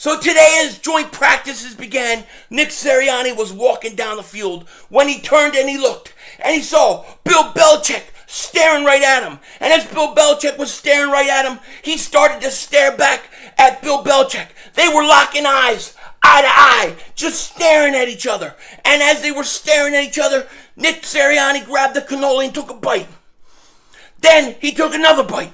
So today, as joint practices began, Nick Ciriani was walking down the field when he turned and he looked, and he saw Bill Belichick staring right at him. And as Bill Belichick was staring right at him, he started to stare back at Bill Belichick. They were locking eyes, eye to eye, just staring at each other. And as they were staring at each other, Nick Sirianni grabbed the cannoli and took a bite. Then he took another bite.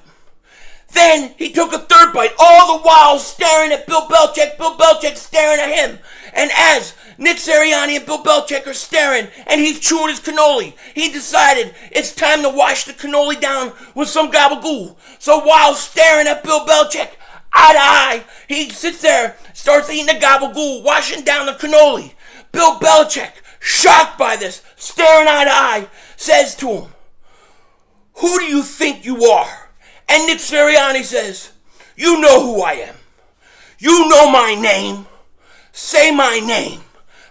Then he took a third bite, all the while staring at Bill Belichick staring at him. And as Nick Sirianni and Bill Belichick are staring and he's chewing his cannoli, he decided it's time to wash the cannoli down with some gabagool. So while staring at Bill Belichick, eye to eye, he sits there, starts eating the gabagool, washing down the cannoli. Bill Belichick, shocked by this, staring eye to eye, says to him, "Who do you think you are?" And Nick Sirianni says, "You know who I am. You know my name. Say my name."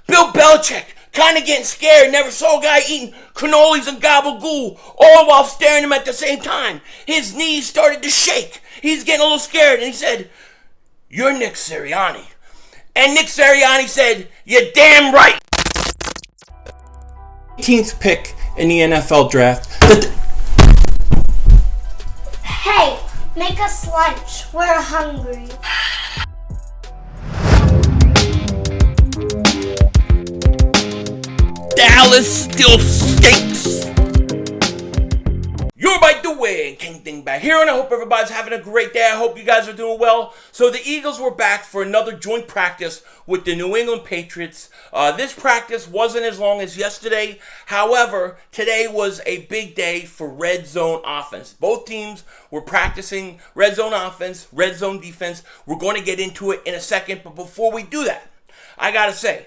Bill Belichick, kind of getting scared, never saw a guy eating cannolis and gabagool, all while staring at him at the same time. His knees started to shake. He's getting a little scared, and he said, "You're Nick Sirianni." And Nick Sirianni said, "You're damn right." 18th pick in the NFL draft. Hey, make us lunch. We're hungry. Dallas still stinks. You're by the way, King Dingbat here, and I hope everybody's having a great day. I hope you guys are doing well. So the Eagles were back for another joint practice with the New England Patriots. This practice wasn't as long as yesterday. However, today was a big day for red zone offense. Both teams were practicing red zone offense, red zone defense. We're going to get into it in a second, but before we do that, I gotta say,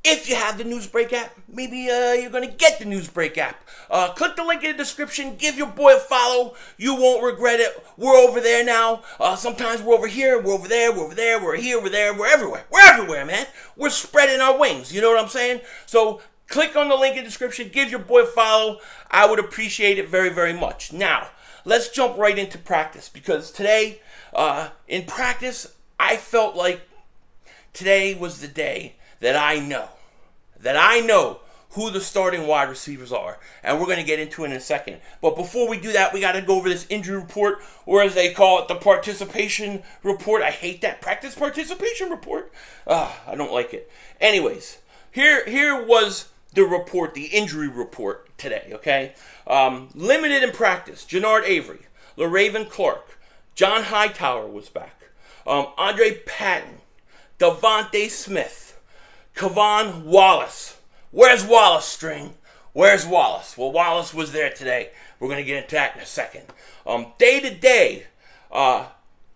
if you have the Newsbreak app, maybe you're going to get the Newsbreak app. Click the link in the description. Give your boy a follow. You won't regret it. We're over there now. Sometimes we're over here. We're over there. We're over there. We're here. We're there. We're everywhere. We're everywhere, man. We're spreading our wings. You know what I'm saying? So click on the link in the description. Give your boy a follow. I would appreciate it very, very much. Now, let's jump right into practice. Because today, in practice, I felt like today was the day that I know who the starting wide receivers are. And we're going to get into it in a second. But before we do that, we got to go over this injury report, or as they call it, the participation report. I hate that. Practice participation report. I don't like it. Anyways, here was the report, the injury report today, okay? Limited in practice. Jannard Avery, LaRaven Clark, John Hightower was back. Andre Patton, Devontae Smith, Kevon Wallace. Where's Wallace, String? Where's Wallace? Well, Wallace was there today. We're going to get into that in a second. Day to day,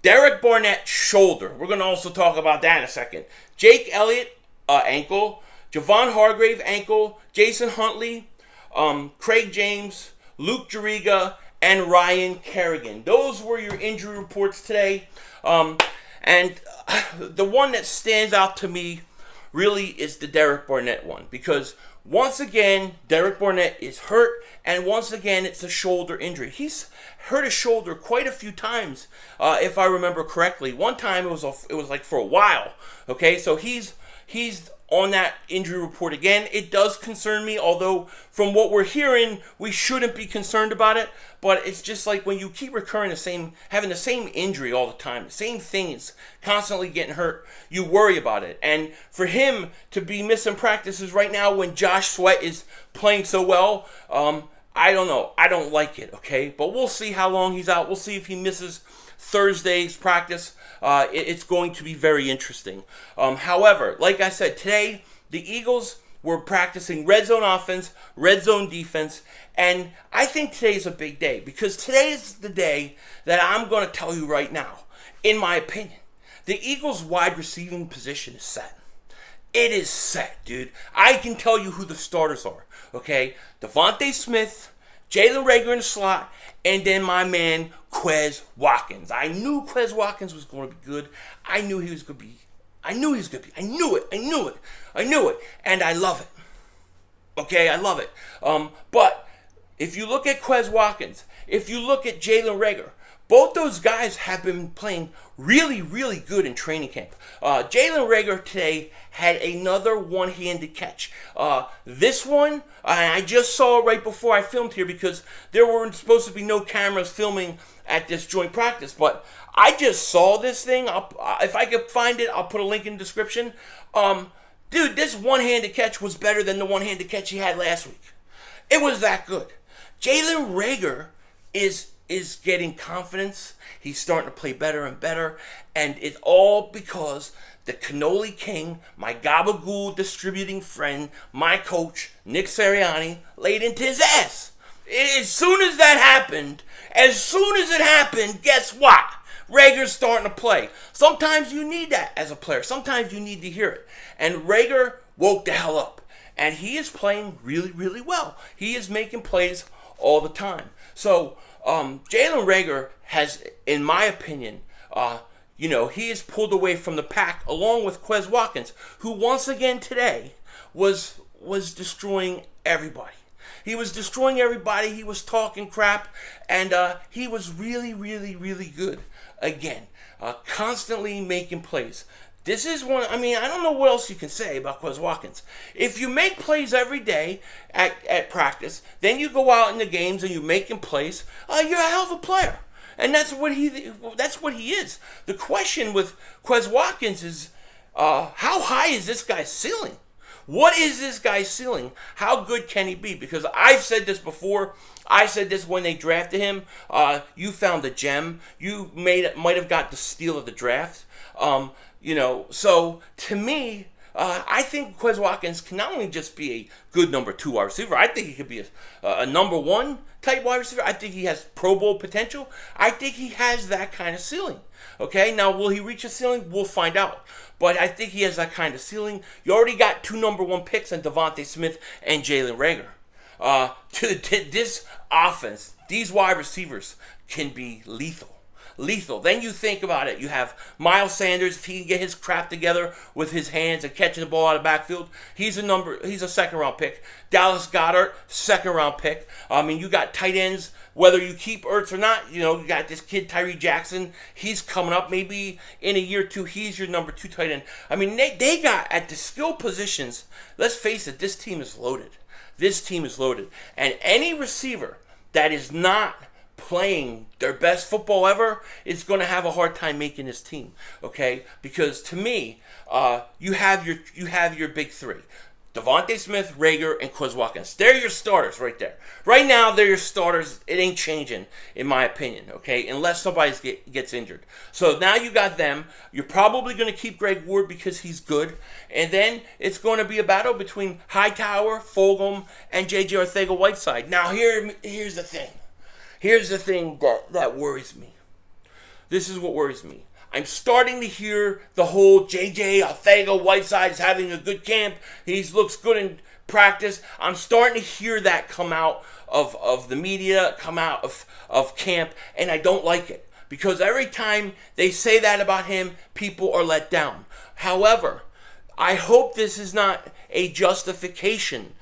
Derek Barnett, shoulder. We're going to also talk about that in a second. Jake Elliott, ankle. Javon Hargrave, ankle. Jason Huntley, Craig James, Luke Juriga, and Ryan Kerrigan. Those were your injury reports today. And the one that stands out to me really is the Derek Barnett one, because once again, Derek Barnett is hurt, and once again, it's a shoulder injury. He's hurt his shoulder quite a few times, if I remember correctly. One time it was like for a while. Okay, so he's on that injury report again. It does concern me, although from what we're hearing, we shouldn't be concerned about it. But it's just like when you keep having the same injury all the time, the same things, constantly getting hurt, you worry about it. And for him to be missing practices right now when Josh Sweat is playing so well, I don't know. I don't like it, okay? But we'll see how long he's out. We'll see if he misses Thursday's practice. It's going to be very interesting. However, like I said, today the Eagles were practicing red zone offense, red zone defense, and I think today's a big day, because today is the day that I'm going to tell you right now, in my opinion, the Eagles' wide receiving position is set. It is set, dude. I can tell you who the starters are, okay? Devontae Smith, Jalen Reagor in the slot, and then my man, Quez Watkins. I knew Quez Watkins was going to be good. I knew he was going to be. I knew it. And I love it. Okay, I love it. But if you look at Quez Watkins, if you look at Jalen Reagor, both those guys have been playing really, really good in training camp. Jalen Reagor today had another one-handed catch. This one, I just saw it right before I filmed here because there were supposed to be no cameras filming at this joint practice, but I just saw this thing. If I could find it, I'll put a link in the description. Dude, this one-handed catch was better than the one-handed catch he had last week. It was that good. Jalen Reagor is getting confidence. He's starting to play better and better, and it's all because the Cannoli King, my gabagool distributing friend, my coach, Nick Ciriani, laid into his ass. As soon as it happened, guess what? Reagor's starting to play. Sometimes you need that as a player. Sometimes you need to hear it. And Reagor woke the hell up. And he is playing really, really well. He is making plays all the time. So, Jalen Reagor has, in my opinion, he is pulled away from the pack along with Quez Watkins, who once again today was destroying everybody. He was destroying everybody. He was talking crap, and he was really, really, really good again. Constantly making plays. This is one, I don't know what else you can say about Quez Watkins. If you make plays every day at practice, then you go out in the games and you're making plays, you're a hell of a player. And that's what he is. The question with Quez Watkins is, how high is this guy's ceiling? What is this guy's ceiling? How good can he be? Because I've said this before. I said this when they drafted him. You found a gem. You might have got the steal of the draft. So to me, I think Quez Watkins can not only just be a good number 2 wide receiver, I think he could be a number 1 type wide receiver. I think he has Pro Bowl potential. I think he has that kind of ceiling. Okay, now will he reach a ceiling? We'll find out. But I think he has that kind of ceiling. You already got 2 number 1 picks in Devontae Smith and Jalen Reagor. This offense, these wide receivers can be lethal. Then you think about it. You have Miles Sanders. If he can get his crap together with his hands and catching the ball out of the backfield, he's a second-round pick. Dallas Goedert, second-round pick. You got tight ends. Whether you keep Ertz or not, you got this kid Tyree Jackson. He's coming up. Maybe in a year or two, he's your number 2 tight end. They got at the skill positions. Let's face it. This team is loaded. And any receiver that is not playing their best football ever is going to have a hard time making this team, okay? Because to me, you have your big 3. Devontae Smith, Reagor, and Quez Watkins. They're your starters right there. Right now, they're your starters. It ain't changing, in my opinion, okay? Unless somebody gets injured. So now you got them. You're probably going to keep Greg Ward because he's good. And then it's going to be a battle between Hightower, Fulgham, and J.J. Arcega-Whiteside. Now, here's the thing. Here's the thing that worries me. This is what worries me. I'm starting to hear the whole J.J. Arcega-Whiteside is having a good camp. He looks good in practice. I'm starting to hear that come out of the media, come out of camp, and I don't like it. Because every time they say that about him, people are let down. However, I hope this is not a justification,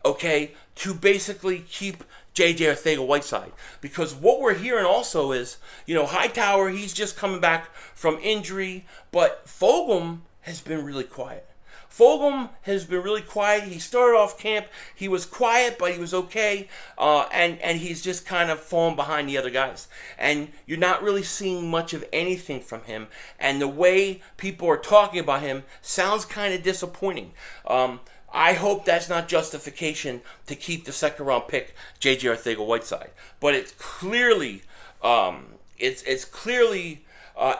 okay, to basically keep J.J. Arcega-Whiteside. Because what we're hearing also is, Hightower, he's just coming back from injury, but Fulgham has been really quiet. He started off camp, he was quiet, but he was okay, and he's just kind of fallen behind the other guys. And you're not really seeing much of anything from him, and the way people are talking about him sounds kind of disappointing. I hope that's not justification to keep the second-round pick, J.J. Arcega-Whiteside. But it's clearly,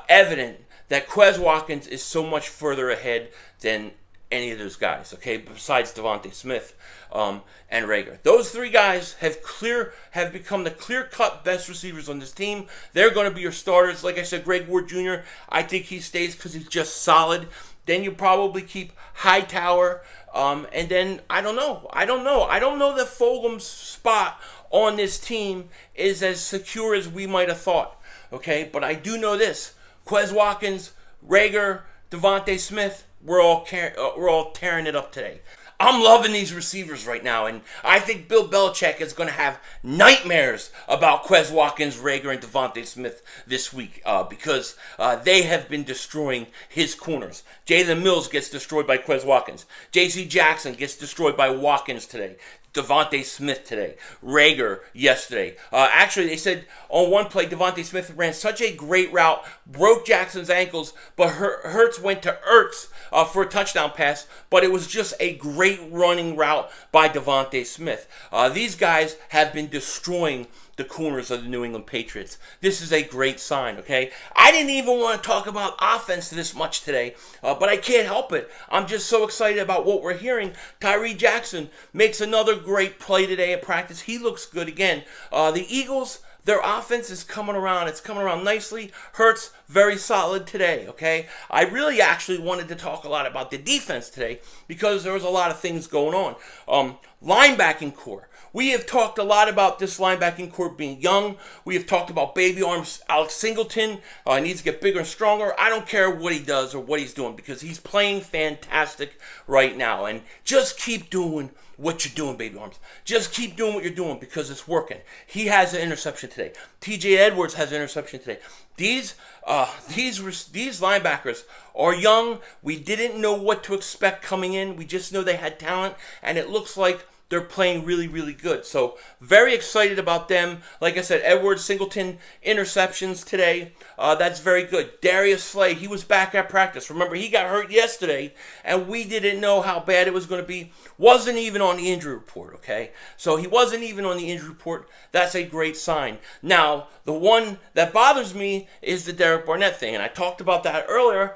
evident that Quez Watkins is so much further ahead than any of those guys, okay, besides Devontae Smith and Reagor. Those 3 guys have become the clear-cut best receivers on this team. They're going to be your starters. Like I said, Greg Ward Jr., I think he stays because he's just solid. Then you probably keep Hightower. And then, I don't know. I don't know that Fulgham's spot on this team is as secure as we might have thought. Okay? But I do know this. Quez Watkins, Reagor, Devontae Smith, we're all tearing it up today. I'm loving these receivers right now, and I think Bill Belichick is going to have nightmares about Quez Watkins, Reagor, and Devontae Smith this week because they have been destroying his corners. Jalen Mills gets destroyed by Quez Watkins. J.C. Jackson gets destroyed by Watkins today. Devontae Smith today. Reagor yesterday. Actually, they said on one play, Devontae Smith ran such a great route, broke Jackson's ankles, but Hurts went to Ertz for a touchdown pass, but it was just a great running route by Devontae Smith. These guys have been destroying the corners of the New England Patriots. This is a great sign, okay? I didn't even want to talk about offense this much today, but I can't help it. I'm just so excited about what we're hearing. Tyree Jackson makes another great play today at practice. He looks good again. The Eagles, their offense is coming around. It's coming around nicely. Hurts, very solid today, okay? I really actually wanted to talk a lot about the defense today because there was a lot of things going on. Linebacking core. We have talked a lot about this linebacking core being young. We have talked about baby arms. Alex Singleton needs to get bigger and stronger. I don't care what he does or what he's doing because he's playing fantastic right now. And just keep doing what you're doing, baby arms. Just keep doing what you're doing because it's working. He has an interception today. TJ Edwards has an interception today. These linebackers are young. We didn't know what to expect coming in. We just know they had talent, and it looks like they're playing really, really good. So very excited about them. Like I said, Edwards, Singleton, interceptions today. That's very good. Darius Slay, he was back at practice. Remember, he got hurt yesterday, and we didn't know how bad it was going to be. Wasn't even on the injury report, okay? So he wasn't even on the injury report. That's a great sign. Now, the one that bothers me is the Derek Barnett thing, and I talked about that earlier.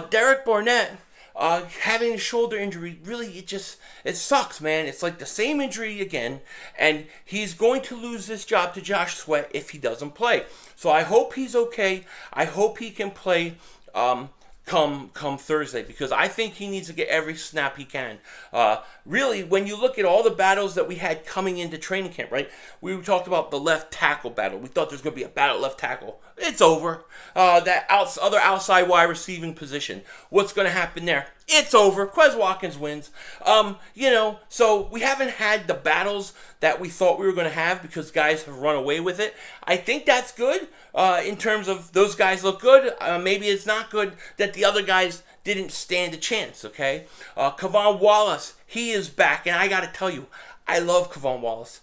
Derek Barnett, having a shoulder injury, really, it sucks, man. It's like the same injury again, and he's going to lose this job to Josh Sweat if he doesn't play. So I hope he's okay. I hope he can play come Thursday because I think he needs to get every snap he can. Really, when you look at all the battles that we had coming into training camp, right? We talked about the left tackle battle. We thought there's going to be a battle at left tackle. It's over. That other outside wide receiving position. What's going to happen there? It's over. Quez Watkins wins. So we haven't had the battles that we thought we were going to have because guys have run away with it. I think that's good in terms of those guys look good. Maybe it's not good that the other guys didn't stand a chance, okay? Kavon Wallace, he is back, and I got to tell you, I love Kavon Wallace.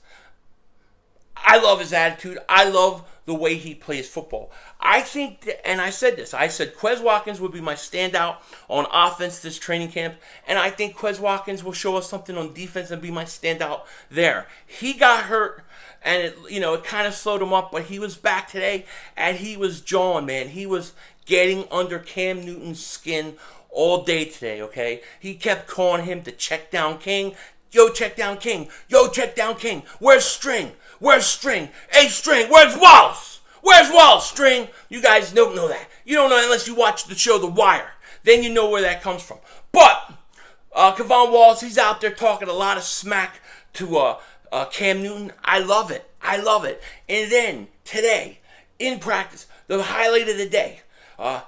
I love his attitude. I love the way he plays football. I think, and I said this, I said Quez Watkins would be my standout on offense this training camp, and I think Quez Watkins will show us something on defense and be my standout there. He got hurt, and it kind of slowed him up, but he was back today, and he was jawing, man. He was getting under Cam Newton's skin all day today, okay? He kept calling him the Checkdown King. Yo, Checkdown King. Yo, Checkdown King. Where's String? Where's String? Hey, String, where's Wallace? Where's Wallace, String? You guys don't know that. You don't know unless you watch the show The Wire. Then you know where that comes from. But Kavon Wallace, he's out there talking a lot of smack to Cam Newton. I love it. I love it. And then, today, in practice, the highlight of the day,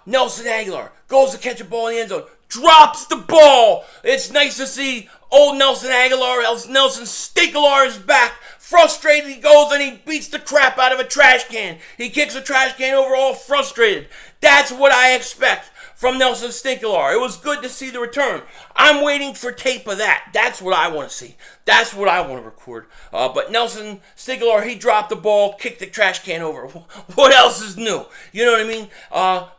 Nelson Aguilar goes to catch a ball in the end zone, drops the ball. It's nice to see old Nelson Aguilar. Nelson Stinkler is back. Frustrated, he goes and he beats the crap out of a trash can. He kicks a trash can over all frustrated. That's what I expect from Nelson Stinkler. It was good to see the return. I'm waiting for tape of that. That's what I want to see. That's what I want to record. But Nelson Stinkler, he dropped the ball, kicked the trash can over. What else is new? You know what I mean?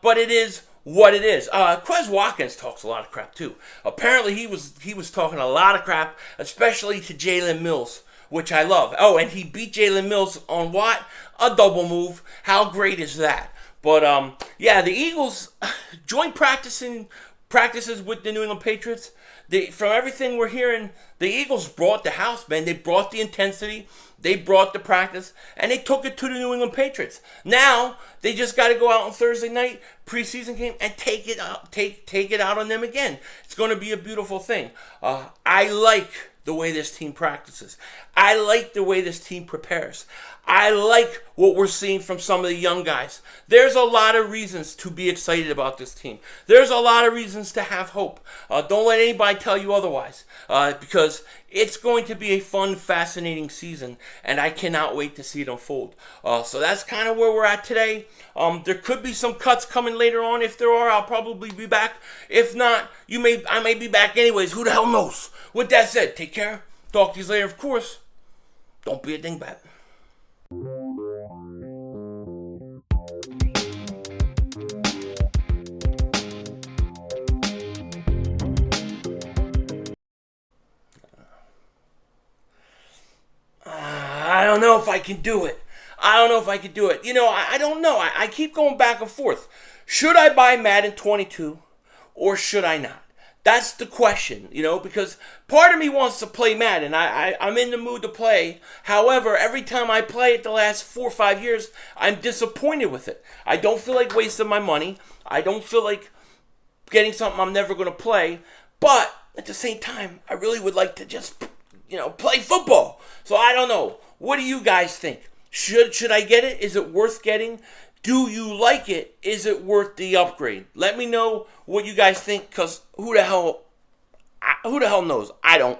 But it is what it is. Quez Watkins talks a lot of crap too. Apparently he was talking a lot of crap, especially to Jalen Mills, which I love. Oh, and he beat Jalen Mills on what? A double move. How great is that? But the Eagles joint practices with the New England Patriots. From everything we're hearing, the Eagles brought the house, man. They brought the intensity, they brought the practice, and they took it to the New England Patriots. Now they just got to go out on Thursday night, preseason game, and take it out on them again. It's going to be a beautiful thing. I like the way this team practices. I like the way this team prepares. I like what we're seeing from some of the young guys. There's a lot of reasons to be excited about this team. There's a lot of reasons to have hope. Don't let anybody tell you otherwise, because it's going to be a fun, fascinating season, and I cannot wait to see it unfold. So that's kind of where we're at today. There could be some cuts coming later on. If there are, I'll probably be back. If not, I may be back anyways. Who the hell knows? With that said, take care. Talk to you later, of course. Don't be a dingbat. I don't know if I can do it. You know, I don't know. I keep going back and forth. Should I buy Madden 22 or should I not? That's the question, you know, because part of me wants to play Madden. I'm in the mood to play. However, every time I play it the last 4 or 5 years, I'm disappointed with it. I don't feel like wasting my money. I don't feel like getting something I'm never going to play. But at the same time, I really would like to just, you know, play football. So I don't know. What do you guys think? Should I get it? Is it worth getting? Do you like it? Is it worth the upgrade? Let me know what you guys think, because who the hell knows? I don't.